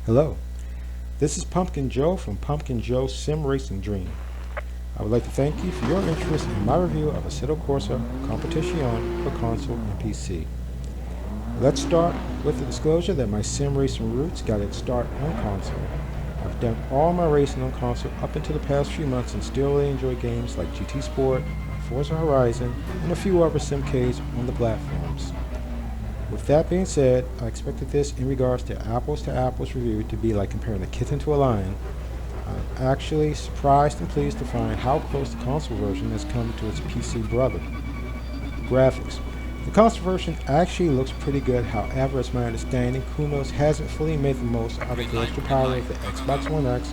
Hello, this is Pumpkin Joe from Pumpkin Joe's Sim Racing Dream. I would like to thank you for your interest in my review of Assetto Corsa Competizione for console and PC. Let's start with the disclosure that my sim racing roots got its start on console. I've done all my racing on console up until the past few months and still really enjoy games like GT Sport, Forza Horizon, and a few other SimCs on the platforms. With that being said, I expected this in regards to apples review to be like comparing a kitten to a lion. I'm actually surprised and pleased to find how close the console version has come to its PC brother. Graphics. The console version actually looks pretty good, however, it's my understanding Kunos hasn't fully made the most out of the extra power of the Xbox One X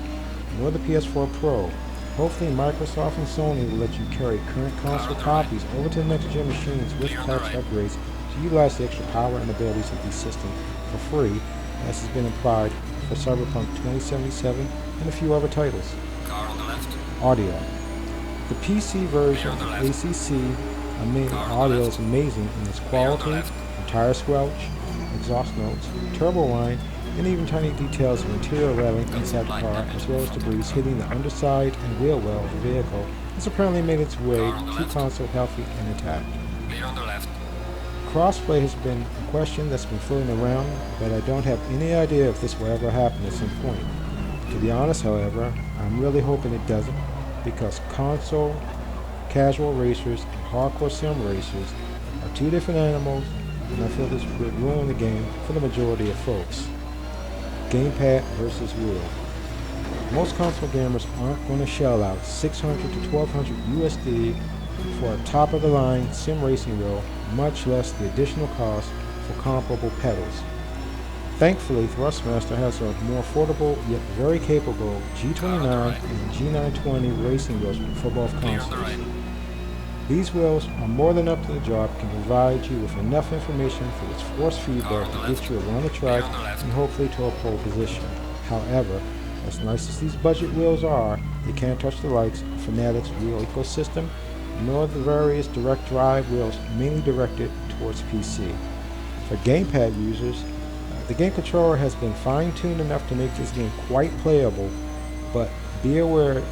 nor the PS4 Pro. Hopefully Microsoft and Sony will let you carry current console copies over to the next gen machines with patch upgrades to utilize the extra power and abilities of the system for free, as has been implied for Cyberpunk 2077 and a few other titles. Audio. The PC version of ACC audio is amazing in its quality, tire squelch, exhaust notes, turbo whine, and even tiny details of interior railing inside the car, as well as debris hitting the underside and wheel well of the vehicle, has apparently made its way to console healthy and intact. Crossplay has been a question that's been floating around, but I don't have any idea if this will ever happen at some point. To be honest, however, I'm really hoping it doesn't, because console, casual racers, and hardcore sim racers are two different animals, and I feel this would ruin the game for the majority of folks. Gamepad versus wheel. Most console gamers aren't going to shell out $600 to $1,200 USD for a top-of-the-line sim racing wheel, much less the additional cost for comparable pedals. Thankfully, Thrustmaster has a more affordable yet very capable G29 and G920 racing wheels for both consoles. These wheels are more than up to the job, can provide you with enough information for its force feedback to get you around the track and hopefully to a pole position. However, as nice as these budget wheels are, they can't touch the likes of Fanatics wheel ecosystem, nor the various direct drive wheels mainly directed towards PC. For gamepad users, the game controller has been fine-tuned enough to make this game quite playable, but be aware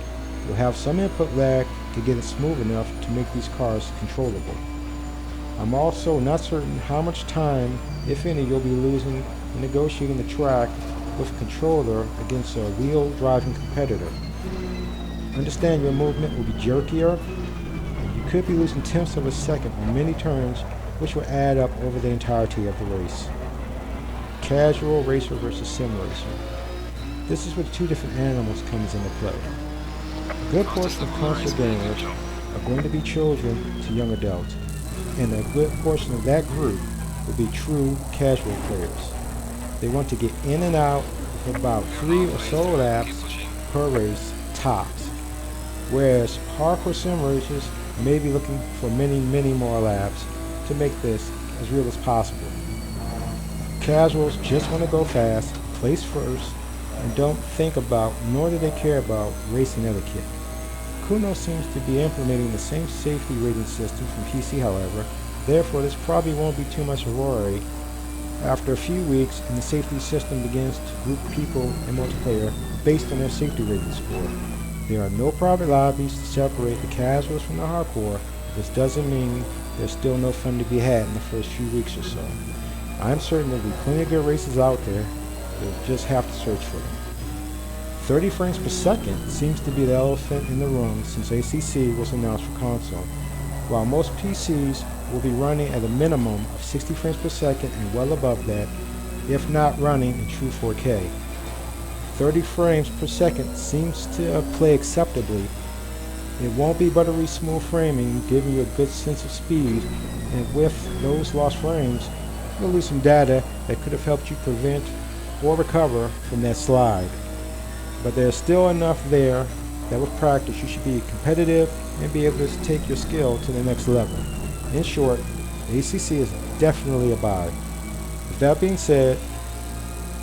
you'll have some input lag to get it smooth enough to make these cars controllable. I'm also not certain how much time, if any, you'll be losing in negotiating the track with a controller against a wheel driving competitor. Understand your movement will be jerkier, and you could be losing tenths of a second on many turns, which will add up over the entirety of the race. Casual racer versus sim racer. This is where the two different animals comes into play. A good portion of console gamers are going to be children to young adults, and a good portion of that group will be true casual players. They want to get in and out for about 3 or so laps per race tops, whereas hardcore sim racers may be looking for many more laps to make this as real as possible. Casuals just want to go fast, place first, and don't think about nor do they care about racing etiquette. Kuno seems to be implementing the same safety rating system from PC, however, therefore this probably won't be too much of a worry after a few weeks and the safety system begins to group people in multiplayer based on their safety rating score. There are no private lobbies to separate the casuals from the hardcore, but this doesn't mean there's still no fun to be had in the first few weeks or so. I'm certain there'll be plenty of good races out there, you'll just have to search for them. 30 frames per second seems to be the elephant in the room since ACC was announced for console. While most PCs will be running at a minimum of 60 frames per second and well above that, if not running in true 4K. 30 frames per second seems to play acceptably. It won't be buttery smooth framing, giving you a good sense of speed, and with those lost frames, you'll lose some data that could have helped you prevent or recover from that slide. But there's still enough there that with practice you should be competitive and be able to take your skill to the next level. In short, ACC is definitely a buy. With that being said,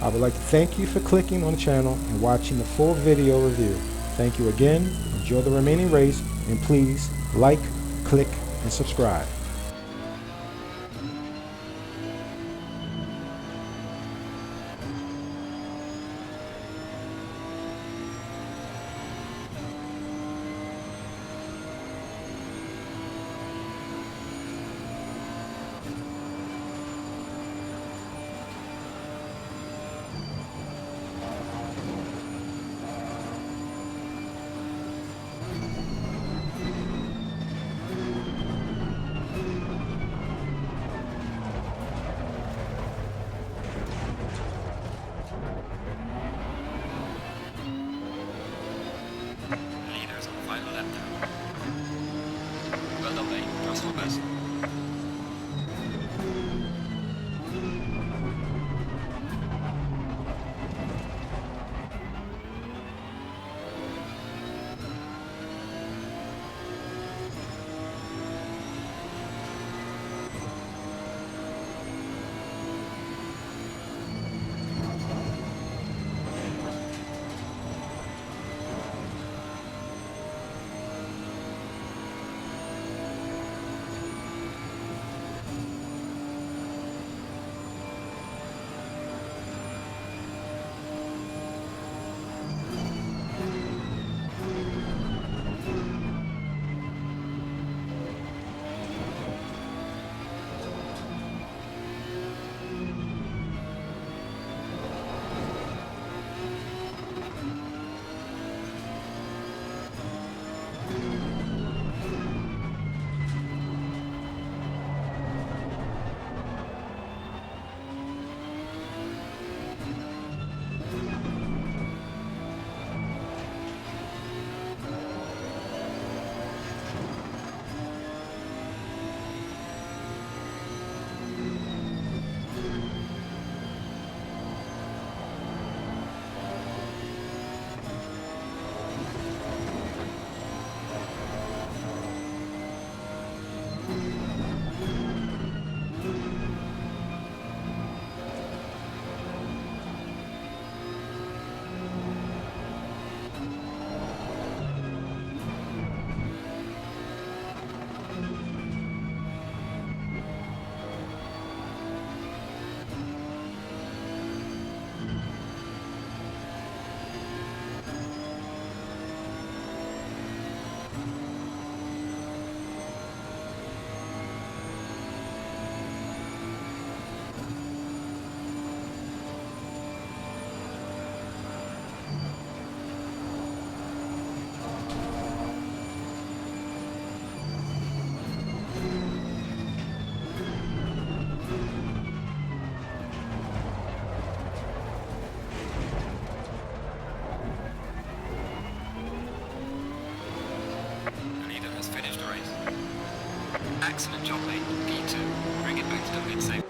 I would like to thank you for clicking on the channel and watching the full video review. Thank you again, enjoy the remaining race, and please like, click, and subscribe. Excellent job, mate. P2. Bring it back to the mid-safe.